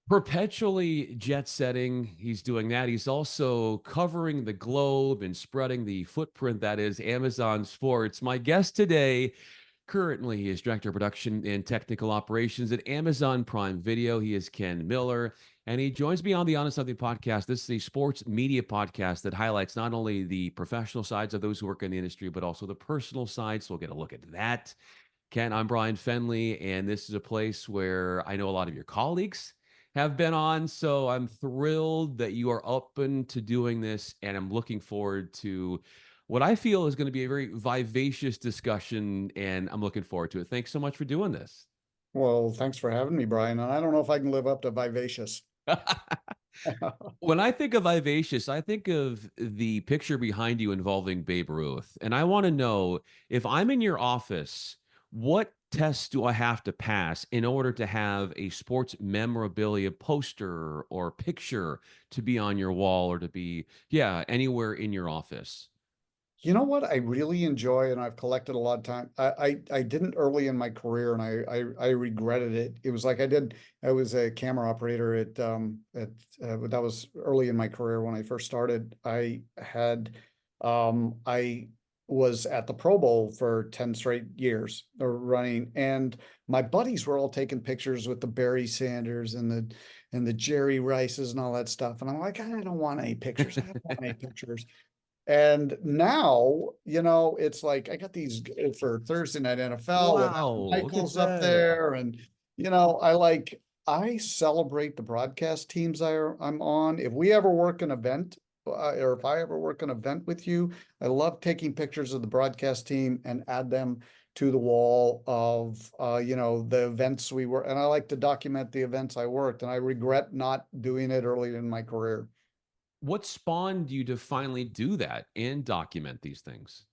Perpetually jet setting. He's doing that. He's also covering the globe and spreading the footprint that is Amazon Sports. My guest today currently he is director of production and technical operations at Amazon Prime Video. He is Ken Miller, and he joins me on the Honest Nothing podcast. This is a sports media podcast that highlights not only the professional sides of those who work in the industry, but also the personal side. So we'll get a look at that. Ken, I'm Brian Fenley, and this is a place where I know a lot of your colleagues have been on. So I'm thrilled that you are open to doing this, and I'm looking forward to what I feel is going to be a very vivacious discussion, and I'm looking forward to it. Thanks so much for doing this. Well, thanks for having me, Brian. And I don't know if I can live up to vivacious. When I think of vivacious, I think of the picture behind you involving Babe Ruth. And I want to know if I'm in your office, what tests do I have to pass in order to have a sports memorabilia poster or picture to be on your wall or to be, yeah, anywhere in your office? You know what I really enjoy, and I've collected a lot of time. I didn't early in my career, and I regretted it. It was like I was a camera operator but that was early in my career when I first started. I was at the Pro Bowl for 10 straight years running, and my buddies were all taking pictures with the Barry Sanders and the Jerry Rices and all that stuff. And I'm like, I don't want any pictures. I don't want any pictures. And now, it's like I got these for Thursday night NFL with Wow, look at Michael's up that. there. And, I celebrate the broadcast teams I'm on. If we ever work an event, or if I ever work an event with you, I love taking pictures of the broadcast team and add them to the wall of, the events we were. And I like to document the events I worked. And I regret not doing it early in my career. What spawned you to finally do that and document these things?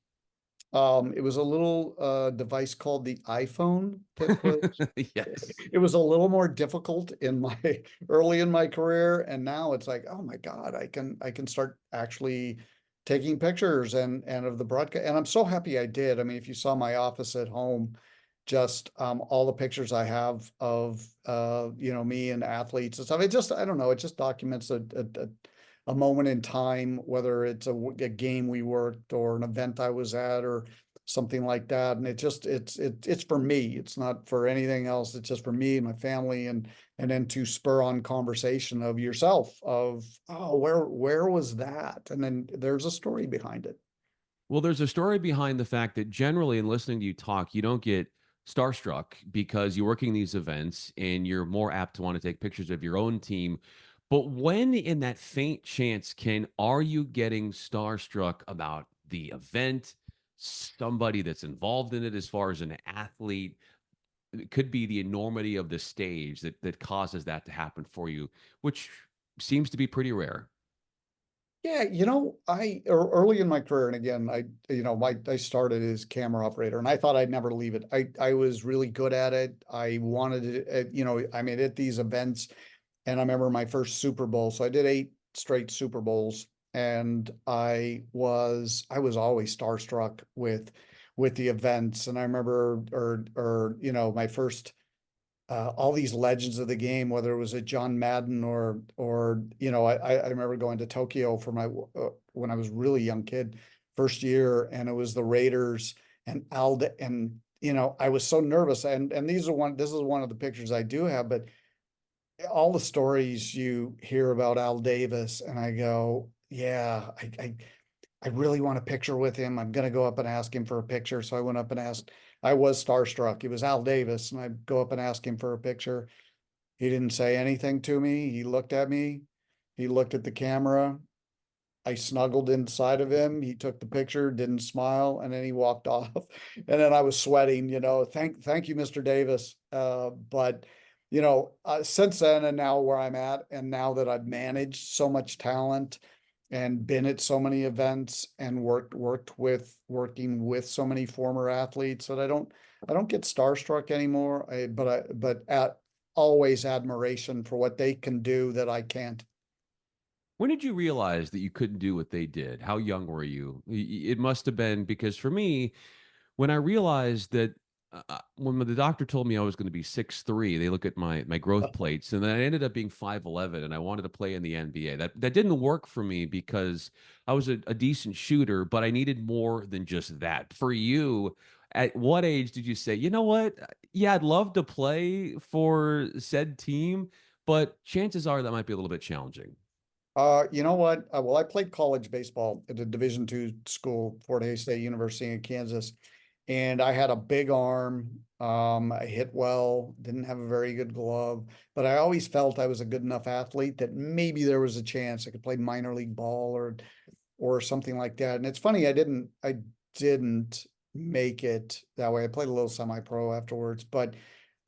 It was a little device called the iPhone that was Yes. it was a little more difficult in my early in my career, and now it's like, oh my God, I can start actually taking pictures and of the broadcast, and I'm so happy I did. I mean, if you saw my office at home, just all the pictures I have of me and athletes and stuff. I don't know, it just documents a moment in time, whether it's a game we worked or an event I was at or something like that. And it's for me. It's not for anything else. It's just for me and my family, and then to spur on conversation of yourself of, oh, where was that? And then there's a story behind it. Well, there's a story behind the fact that generally, in listening to you talk, you don't get starstruck because you're working these events and you're more apt to want to take pictures of your own team. But when, in that faint chance, are you getting starstruck about the event, somebody that's involved in it, as far as an athlete? It could be the enormity of the stage that causes that to happen for you, which seems to be pretty rare. Yeah, early in my career, and again, I started as camera operator, and I thought I'd never leave it. I was really good at it. I wanted it, I mean, at these events, and I remember my first Super Bowl. So I did 8 straight Super Bowls, and I was always starstruck with the events. And I remember, my first all these legends of the game, whether it was a John Madden or I remember going to Tokyo for my when I was really young kid, first year, and it was the Raiders and Alda, and I was so nervous. And this is one of the pictures I do have, but all the stories you hear about Al Davis, and I go, yeah, I really want a picture with him. I'm going to go up and ask him for a picture. So I went up and asked. I was starstruck. It was Al Davis, and I go up and ask him for a picture. He didn't say anything to me. He looked at me. He looked at the camera. I snuggled inside of him. He took the picture, didn't smile, and then he walked off. And then I was sweating, thank you, Mr. Davis. But since then and now where I'm at, and now that I've managed so much talent and been at so many events and working with so many former athletes, that I don't get starstruck anymore. But at always admiration for what they can do that I can't. When did you realize that you couldn't do what they did? How young were you? It must have been because for me, when I realized that when the doctor told me I was going to be 6'3", they look at my growth plates, and then I ended up being 5'11", and I wanted to play in the NBA. That didn't work for me because I was a decent shooter, but I needed more than just that. For you, at what age did you say, you know what? Yeah, I'd love to play for said team, but chances are that might be a little bit challenging. You know what? Well, I played college baseball at a Division II school, Fort Hays State University in Kansas, and I had a big arm. I hit well, didn't have a very good glove, but I always felt I was a good enough athlete that maybe there was a chance I could play minor league ball or something like that. And it's funny, I didn't make it that way. I played a little semi-pro afterwards, but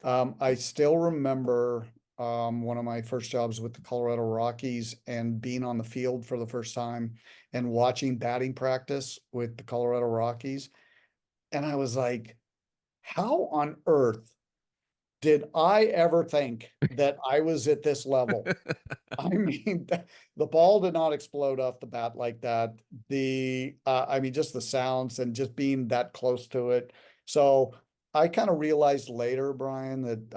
I still remember one of my first jobs with the Colorado Rockies and being on the field for the first time and watching batting practice with the Colorado Rockies. And I was like, how on earth did I ever think that I was at this level? I mean, the ball did not explode off the bat like that. I mean, just the sounds and just being that close to it. So I kind of realized later, Brian, that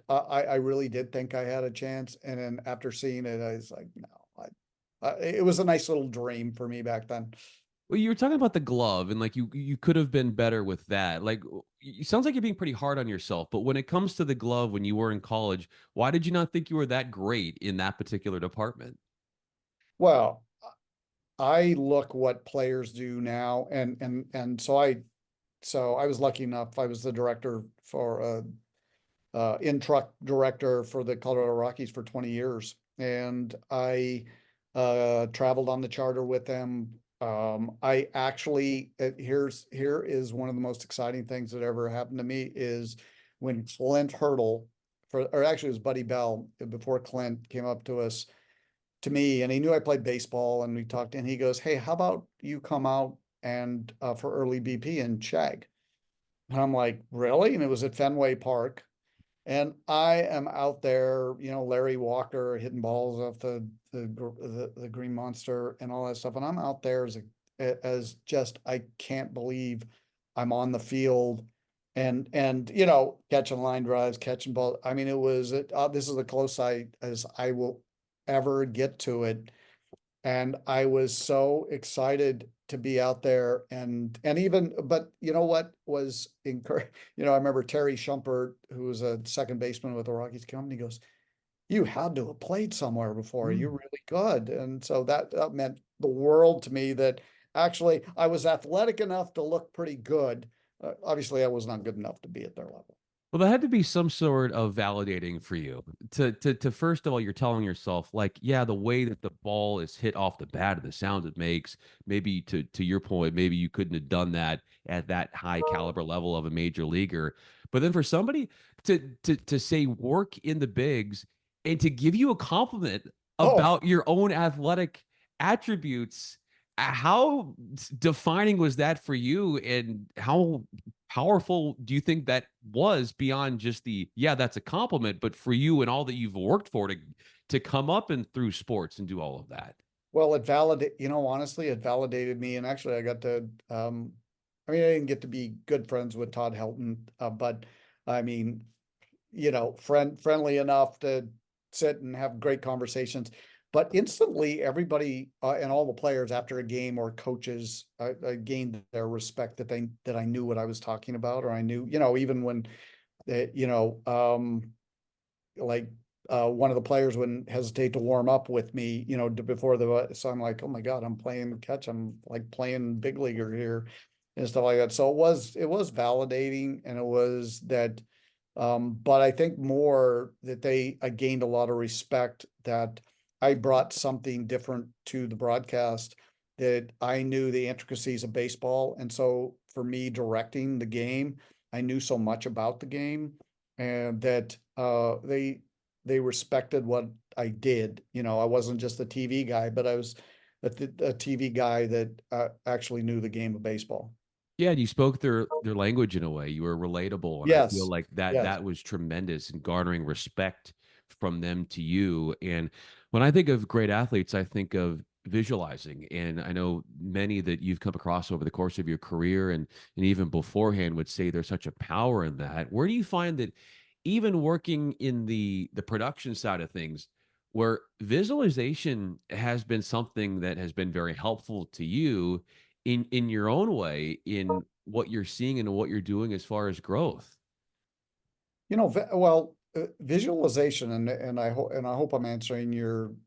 I really did think I had a chance. And then after seeing it, I was like, no, it was a nice little dream for me back then. Well, you were talking about the glove, and like you could have been better with that. Like, it sounds like you're being pretty hard on yourself. But when it comes to the glove, when you were in college, why did you not think you were that great in that particular department? Well, I look what players do now, and so I was lucky enough. I was the director for in truck director for the Colorado Rockies for 20 years. And I traveled on the charter with them. I actually, here is one of the most exciting things that ever happened to me is when Clint Hurdle, or actually it was Buddy Bell, before Clint came up to me, and he knew I played baseball, and we talked, and he goes, "Hey, how about you come out and for early BP and shag?" And I'm like, "Really?" And it was at Fenway Park. And I am out there, Larry Walker hitting balls off the Green Monster and all that stuff. And I'm out there as just I can't believe I'm on the field and catching line drives, catching ball. I mean, this is the close as I will ever get to it. And I was so excited to be out there and even, but you know what was encouraged? I remember Terry Shumpert, who was a second baseman with the Rockies, come and he goes, "You had to have played somewhere before. You're Mm. really good." And so that meant the world to me that actually I was athletic enough to look pretty good. Obviously, I was not good enough to be at their level. Well, that had to be some sort of validating for you to first of all, you're telling yourself like, yeah, the way that the ball is hit off the bat and the sound it makes, maybe to your point, maybe you couldn't have done that at that high caliber level of a major leaguer. But then for somebody to say work in the bigs and to give you a compliment Oh, about your own athletic attributes, how defining was that for you, and how powerful do you think that was beyond just the, yeah, that's a compliment, but for you and all that you've worked for to come up and through sports and do all of that? well, honestly, it validated me. And actually I mean, I didn't get to be good friends with Todd Helton, but I mean, friendly enough to sit and have great conversations. But instantly, everybody and all the players after a game or coaches gained their respect that I knew what I was talking about, or I knew, even when they, like one of the players wouldn't hesitate to warm up with me, before so I'm like, oh my God, I'm playing catch. I'm like playing big leaguer here and stuff like that. So it was validating, and it was that. But I think more that I gained a lot of respect that I brought something different to the broadcast, that I knew the intricacies of baseball. And so for me directing the game, I knew so much about the game, and that they respected what I did. I wasn't just a TV guy, but I was a TV guy that actually knew the game of baseball. Yeah, and you spoke their language in a way. You were relatable, and I feel Yes. like that Yes. that was tremendous in garnering respect from them to you. And when I think of great athletes, I think of visualizing. And I know many that you've come across over the course of your career and even beforehand would say there's such a power in that. Where do you find that even working in the production side of things, where visualization has been something that has been very helpful to you in your own way in what you're seeing and what you're doing as far as growth? Well, visualization, and I hope I'm answering you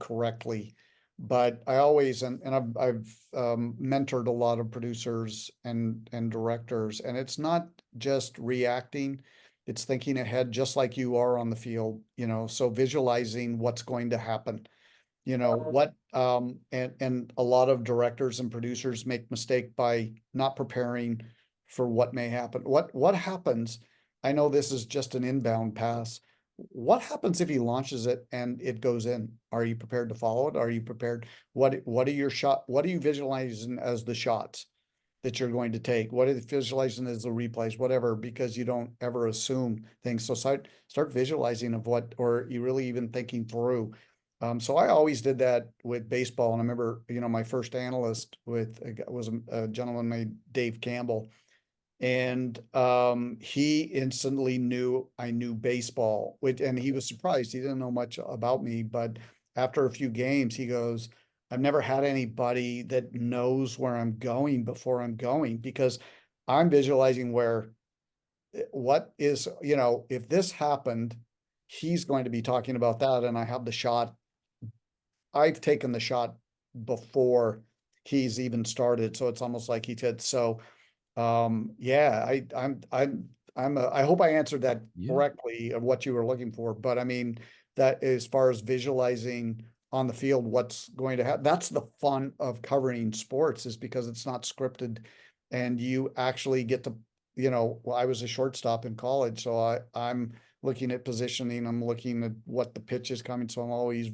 correctly, but I always, and I've mentored a lot of producers and directors, and it's not just reacting, it's thinking ahead, just like you are on the field, so visualizing what's going to happen. And a lot of directors and producers make mistake by not preparing for what may happen. What happens? I know this is just an inbound pass. What happens if he launches it and it goes in? Are you prepared to follow it? Are you prepared? What are your shot? What are you visualizing as the shots that you're going to take? What are you visualizing as the replays? Whatever, because you don't ever assume things. So start visualizing of what, or you really even thinking through. So I always did that with baseball. And I remember, my first analyst was a gentleman named Dave Campbell. And he instantly knew I knew baseball, and he was surprised. He didn't know much about me, but after a few games, he goes, I've never had anybody that knows where I'm going before I'm going, because I'm visualizing what is, if this happened, he's going to be talking about that. And I have the shot. I've taken the shot before he's even started. So it's almost like he did. So yeah, I hope I answered that Yeah. correctly of what you were looking for, but I mean, that as far as visualizing on the field, what's going to happen, that's the fun of covering sports, is because it's not scripted and you actually get to, well, I was a shortstop in college, so I'm looking at positioning, I'm looking at what the pitch is coming, so I'm always,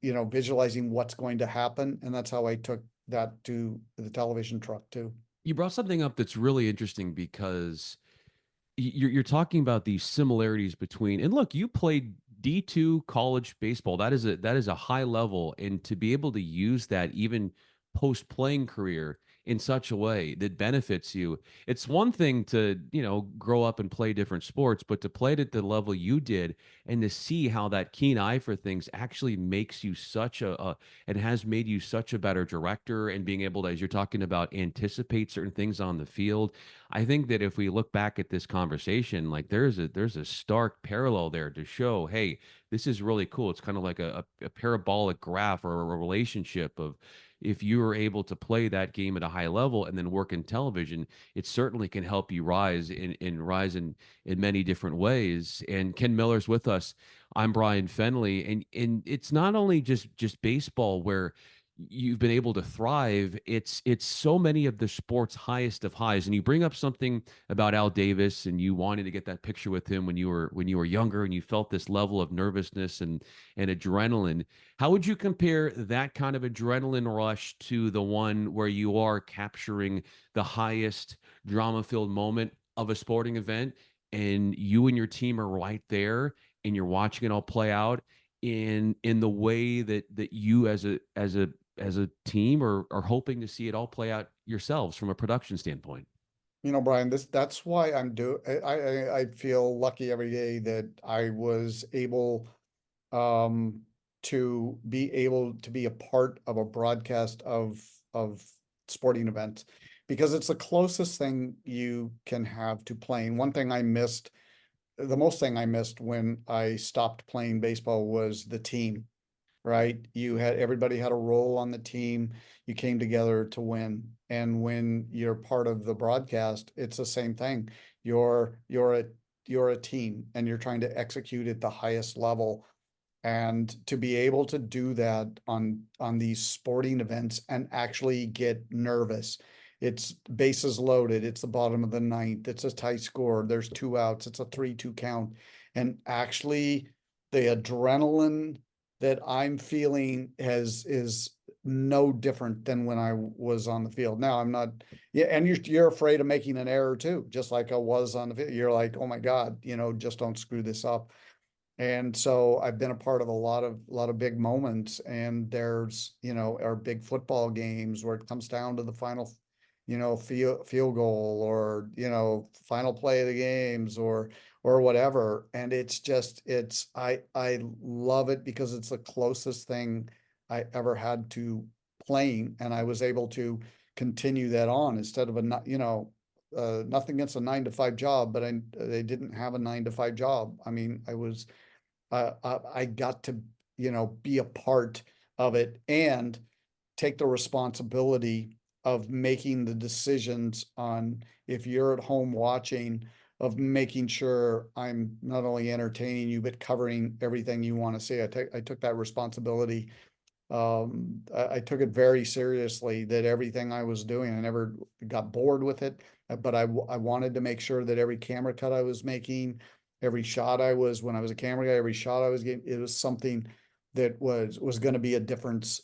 visualizing what's going to happen, and that's how I took that to the television truck too. You brought something up that's really interesting because you're talking about these similarities between, and look, you played D2 college baseball. That is a high level, and to be able to use that even post playing career in such a way that benefits you. It's one thing to, grow up and play different sports, but to play it at the level you did and to see how that keen eye for things actually makes you such a and has made you such a better director, and being able to, as you're talking about, anticipate certain things on the field. I think that if we look back at this conversation, like there's a stark parallel there to show, hey, this is really cool. It's kind of like a parabolic graph or a relationship of, if you are able to play that game at a high level and then work in television, it certainly can help you rise in many different ways. And Ken Miller's with us. I'm Brian Fenley, and it's not only just baseball where you've been able to thrive. It's so many of the sport's highest of highs. And you bring up something about Al Davis, and you wanted to get that picture with him when you were younger, and you felt this level of nervousness and adrenaline. How would you compare that kind of adrenaline rush to the one where you are capturing the highest drama-filled moment of a sporting event, and you and your team are right there, and you're watching it all play out in the way that you as a team are hoping to see it all play out yourselves from a production standpoint? Brian, that's why I feel lucky every day that I was able um to be a part of a broadcast of sporting events, because it's the closest thing you can have to playing. One thing I missed, the most thing I missed when I stopped playing baseball, was the team, right? Everybody had a role on the team. You came together to win. And when you're part of the broadcast, it's the same thing. You're a team and you're trying to execute at the highest level. And to be able to do that on these sporting events and actually get nervous. It's bases loaded, it's the bottom of the ninth, it's a tight score, there's two outs, it's a 3-2 count. And actually the adrenaline that I'm feeling is no different than when I was on the field. Now I'm not, yeah, and you're afraid of making an error too, just like I was on the field. You're like, oh my God, just don't screw this up. And so I've been a part of a lot of big moments, and there's, our big football games where it comes down to the final, field goal, or, final play of the games, or whatever. And I love it because it's the closest thing I ever had to playing, and I was able to continue that on instead of nothing against a 9 to 5 job, but they didn't have a 9 to 5 job. I mean, I got to, be a part of it and take the responsibility of making the decisions on, if you're at home watching, of making sure I'm not only entertaining you, but covering everything you want to see. I took that responsibility. I took it very seriously, that everything I was doing, I never got bored with it, but I wanted to make sure that every camera cut I was making, every shot when I was a camera guy, every shot I was getting, it was something that was going to be a difference,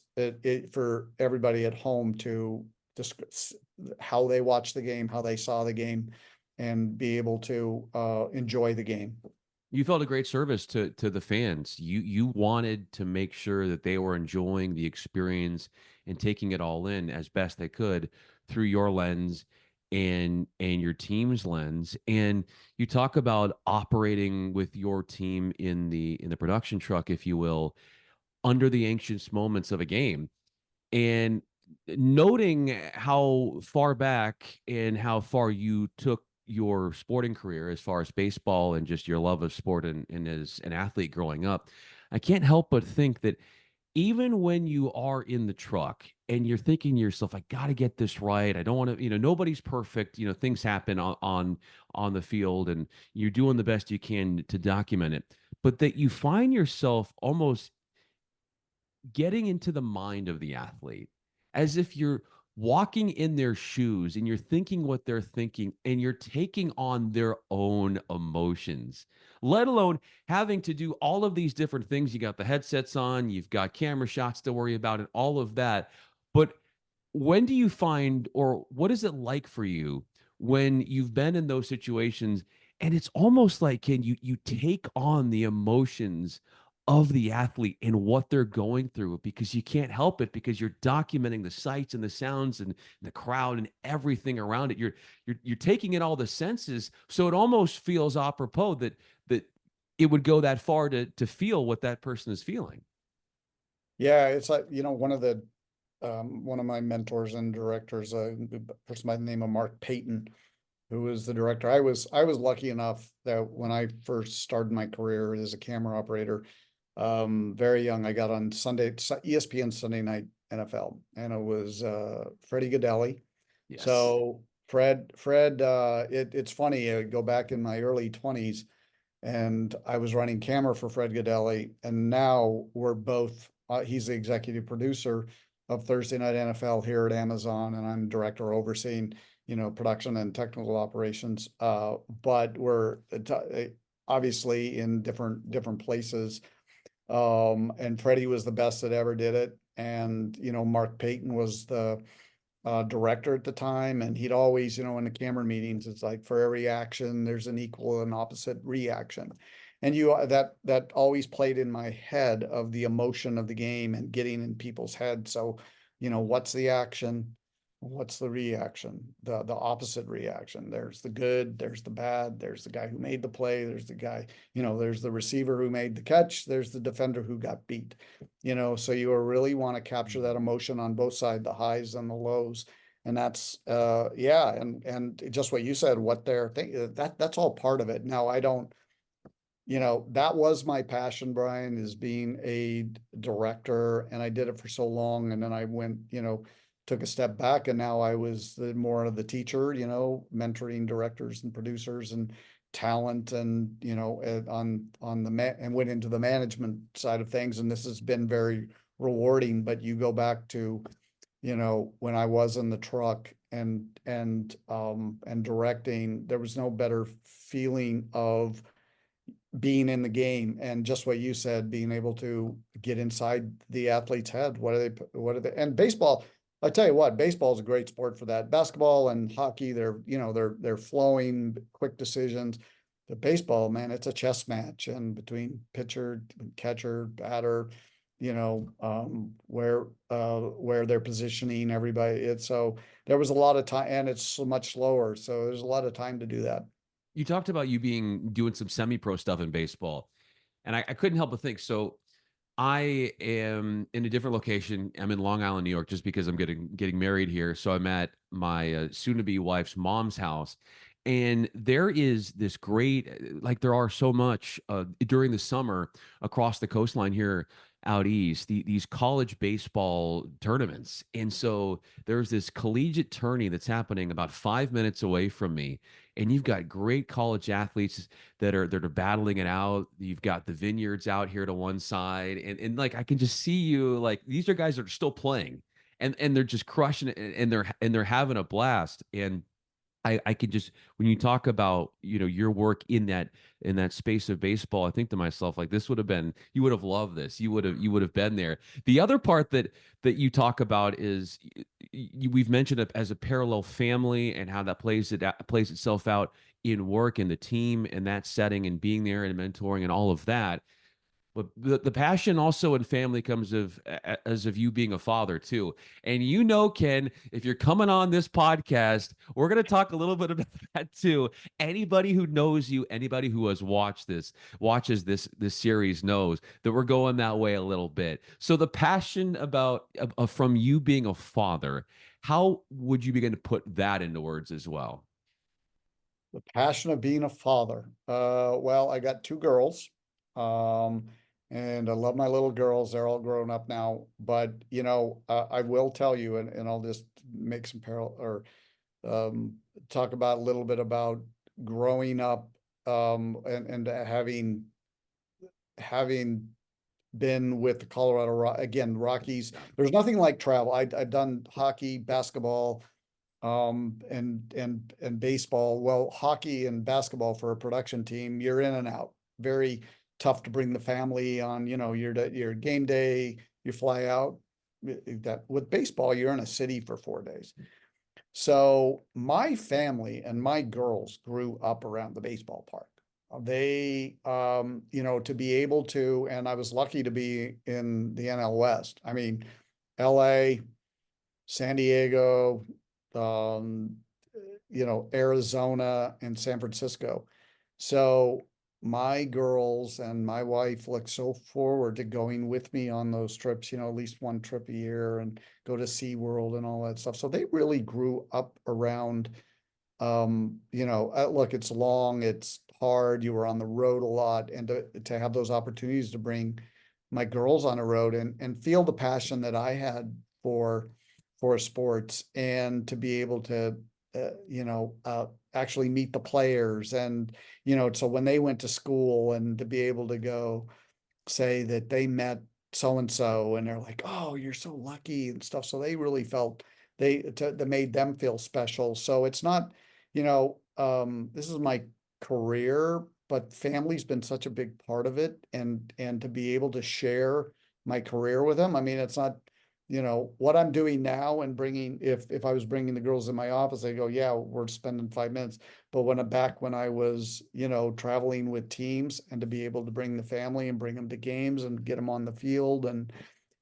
for everybody at home, to just how they watched the game, how they saw the game, and be able to enjoy the game. You felt a great service to the fans. You wanted to make sure that they were enjoying the experience and taking it all in as best they could through your lens and your team's lens. And you talk about operating with your team in the production truck, if you will, under the anxious moments of a game. And noting how far back and how far you took your sporting career as far as baseball and just your love of sport and as an athlete growing up, I can't help but think that even when you are in the truck and you're thinking to yourself, I got to get this right. I don't want to, nobody's perfect. Things happen on the field, and you're doing the best you can to document it. But that you find yourself almost getting into the mind of the athlete as if you're walking in their shoes and you're thinking what they're thinking and you're taking on their own emotions, let alone having to do all of these different things. You got the headsets on, you've got camera shots to worry about, and all of that. But when do you find, or what is it like for you when you've been in those situations and it's almost like, can you take on the emotions of the athlete and what they're going through, because you can't help it, because you're documenting the sights and the sounds and the crowd and everything around it. You're taking in all the senses, so it almost feels apropos that it would go that far to feel what that person is feeling. Yeah, it's like, one of my mentors and directors, a person by the name of Mark Payton, who was the director. I was lucky enough that when I first started my career as a camera operator, very young, I got on ESPN Sunday Night NFL, and it was Freddie Godelli. Yes. So it's funny. I go back in my early 20s, and I was running camera for Fred Godelli, and now we're both. He's the executive producer of Thursday Night NFL here at Amazon, and I'm director overseeing, production and technical operations. But we're obviously in different places. And Freddie was the best that ever did it, and Mark Payton was the director at the time, and he'd always, in the camera meetings, it's like, for every action, there's an equal and opposite reaction. And that always played in my head, of the emotion of the game and getting in people's heads. So, what's the action? What's the reaction? The opposite reaction. There's the good, there's the bad, there's the guy who made the play, there's the guy, there's the receiver who made the catch, there's the defender who got beat. So you really want to capture that emotion on both sides, the highs and the lows. And that's yeah, and just what you said, what they're thinking, that's all part of it. Now, I don't, that was my passion, Brian, is being a director, and I did it for so long, and then I went, took a step back, and now I was more of the teacher, mentoring directors and producers and talent, and on and went into the management side of things, and this has been very rewarding. But you go back to, when I was in the truck and directing, there was no better feeling of being in the game, and just what you said, being able to get inside the athlete's head. And baseball, I tell you what, baseball is a great sport for that. Basketball and hockey, they're flowing, quick decisions. The baseball, man, it's a chess match, and between pitcher, catcher, batter, where they're positioning everybody. It's so there was a lot of time, and it's so much slower, so there's a lot of time to do that. You talked about you being doing some semi-pro stuff in baseball, and I couldn't help but think. So I am in a different location. I'm in Long Island, New York, just because I'm getting married here. So I'm at my soon-to-be wife's mom's house, and there is this great, like there are so much during the summer across the coastline here out east, these college baseball tournaments, and so there's this collegiate tourney that's happening about 5 minutes away from me, and you've got great college athletes that are battling it out. You've got the vineyards out here to one side, and like I can just see you like these are guys that are still playing, and they're just crushing it, and they're having a blast. And I could just when you talk about your work in that space of baseball, I think to myself like this would have been you would have loved this. You would have been there. The other part that you talk about is we've mentioned it as a parallel family and how that plays itself out in work and the team and that setting and being there and mentoring and all of that. But the passion also in family comes as of you being a father too. And Ken, if you're coming on this podcast, we're going to talk a little bit about that too. Anybody who knows you, anybody who has watches this series knows that we're going that way a little bit. So the passion about from you being a father, how would you begin to put that into words as well? The passion of being a father. Well, I got two girls. Um, and I love my little girls. They're all grown up now. But, I will tell you, and I'll just make some parallel or talk about a little bit about growing up and having been with the again, Rockies. Yeah. There's nothing like travel. I've done hockey, basketball, and baseball. Well, hockey and basketball for a production team, you're in and out. Very tough to bring the family on, your game day, you fly out. That with baseball, you're in a city for 4 days. So my family and my girls grew up around the baseball park. They, to be able to, and I was lucky to be in the NL West. I mean, LA, San Diego, um, Arizona and San Francisco. So my girls and my wife look so forward to going with me on those trips, at least one trip a year and go to SeaWorld and all that stuff. So they really grew up around, look, it's long, it's hard. You were on the road a lot, and to have those opportunities to bring my girls on a road and feel the passion that I had for sports and to be able to actually meet the players and so when they went to school and to be able to go say that they met so and so and they're like, oh, you're so lucky and stuff, so they really felt that made them feel special. So it's not, this is my career, but family's been such a big part of it, and to be able to share my career with them. I mean, it's not, what I'm doing now and bringing, if I was bringing the girls in my office, they go, yeah, we're spending 5 minutes. But when I was, traveling with teams and to be able to bring the family and bring them to games and get them on the field and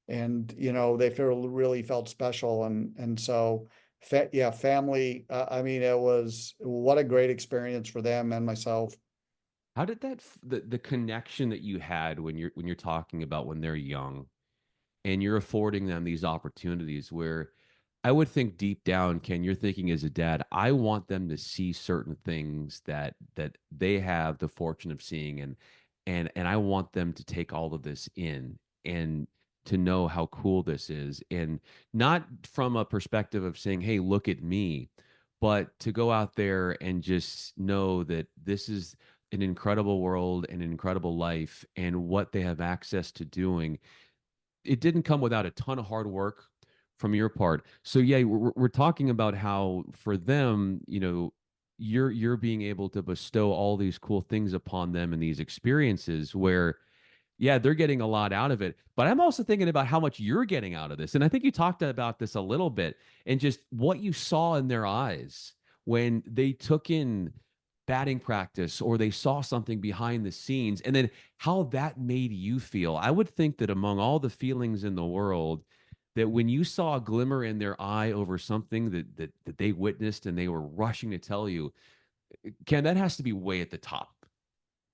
they really felt special. And so, yeah, family, I mean, it was what a great experience for them and myself. How did the connection that you had when you're talking about when they're young and you're affording them these opportunities where I would think deep down, Ken, you're thinking as a dad, I want them to see certain things that they have the fortune of seeing, and I want them to take all of this in and to know how cool this is, and not from a perspective of saying, hey, look at me, but to go out there and just know that this is an incredible world and an incredible life and what they have access to doing. It didn't come without a ton of hard work from your part. So yeah, we're talking about how for them, you're being able to bestow all these cool things upon them and these experiences where yeah, they're getting a lot out of it. But I'm also thinking about how much you're getting out of this. And I think you talked about this a little bit and just what you saw in their eyes when they took in batting practice or they saw something behind the scenes and then how that made you feel. I would think that among all the feelings in the world, that when you saw a glimmer in their eye over something that they witnessed and they were rushing to tell you, Ken, that has to be way at the top.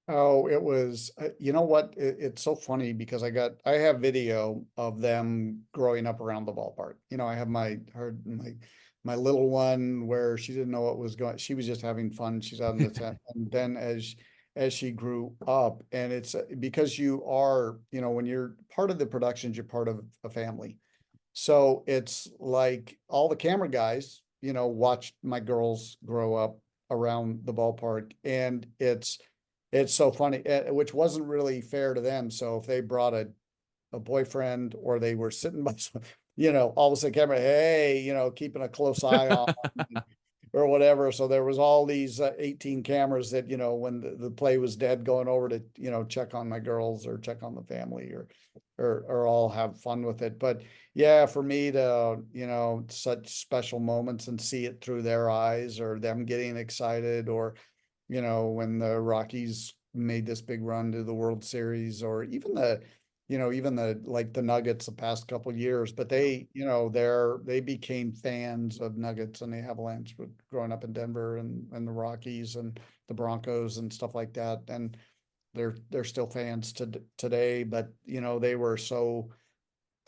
Oh, it was, you know what? It's so funny because I have video of them growing up around the ballpark. I have my little one where she didn't know what was going, she was just having fun. She's out in the tent. And then as she grew up, and it's because you are, when you're part of the productions, you're part of a family. So it's like all the camera guys, watched my girls grow up around the ballpark, and it's so funny, which wasn't really fair to them. So if they brought a boyfriend or they were sitting by some, all of a sudden camera, hey, keeping a close eye on or whatever. So there was all these 18 cameras that, when the play was dead, going over to, check on my girls or check on the family or all have fun with it. But yeah, for me to, such special moments and see it through their eyes or them getting excited or, when the Rockies made this big run to the World Series or even the like the Nuggets the past couple years, but Yeah. they became fans of Nuggets and the Avalanche with growing up in Denver and the Rockies and the Broncos and stuff like that. And they're still fans to today, but they were so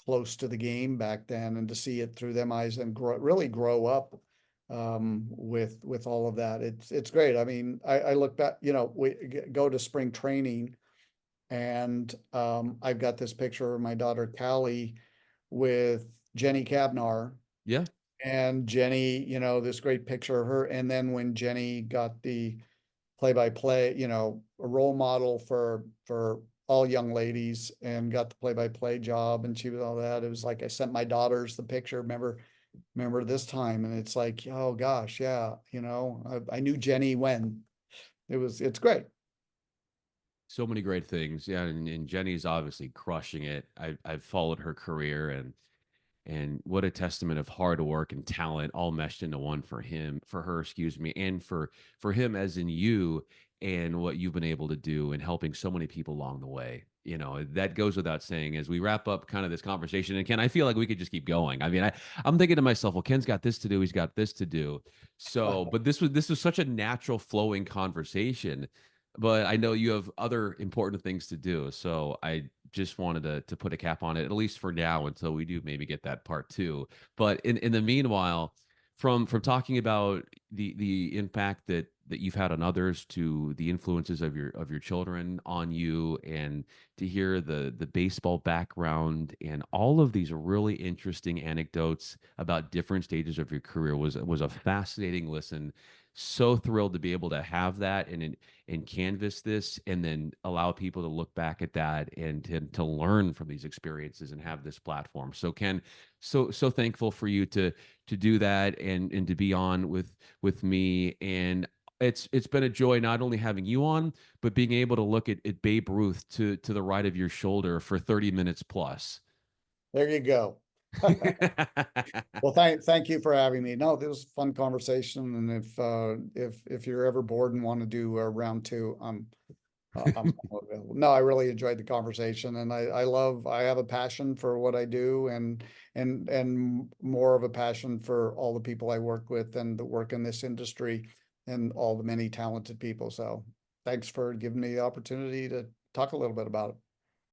close to the game back then, and to see it through them eyes and really grow up with all of that. It's great. I mean, I look back, we go to spring training and I've got this picture of my daughter Callie with Jenny Cavnar, Yeah. and Jenny, this great picture of her. And then when Jenny got the play-by-play, a role model for all young ladies and got the play-by-play job, and she was all that. It was like I sent my daughters the picture. Remember this time, and it's like, oh gosh, yeah, I knew Jenny when it's great. So many great things. Yeah. And Jenny's obviously crushing it. I've followed her career and what a testament of hard work and talent all meshed into one for him, for her, excuse me, and for him as in you and what you've been able to do and helping so many people along the way. That goes without saying as we wrap up kind of this conversation. And Ken, I feel like we could just keep going. I mean, I'm thinking to myself, well, Ken's got this to do, he's got this to do. So, but this was such a natural flowing conversation. But I know you have other important things to do. So I just wanted to put a cap on it, at least for now, until we do maybe get that part two. But in the meanwhile, from talking about the impact that you've had on others to the influences of your children on you, and to hear the baseball background and all of these really interesting anecdotes about different stages of your career was a fascinating listen. So thrilled to be able to have that and canvas this and then allow people to look back at that and to learn from these experiences and have this platform. So Ken, so thankful for you to do that and to be on with me. And it's been a joy not only having you on, but being able to look at Babe Ruth to the right of your shoulder for 30 minutes plus. There you go. Well, thank you for having me. No, this was a fun conversation, and if you're ever bored and want to do a round two, I'm available. No, I really enjoyed the conversation, and I have a passion for what I do, and more of a passion for all the people I work with and that work in this industry, and all the many talented people. So thanks for giving me the opportunity to talk a little bit about it.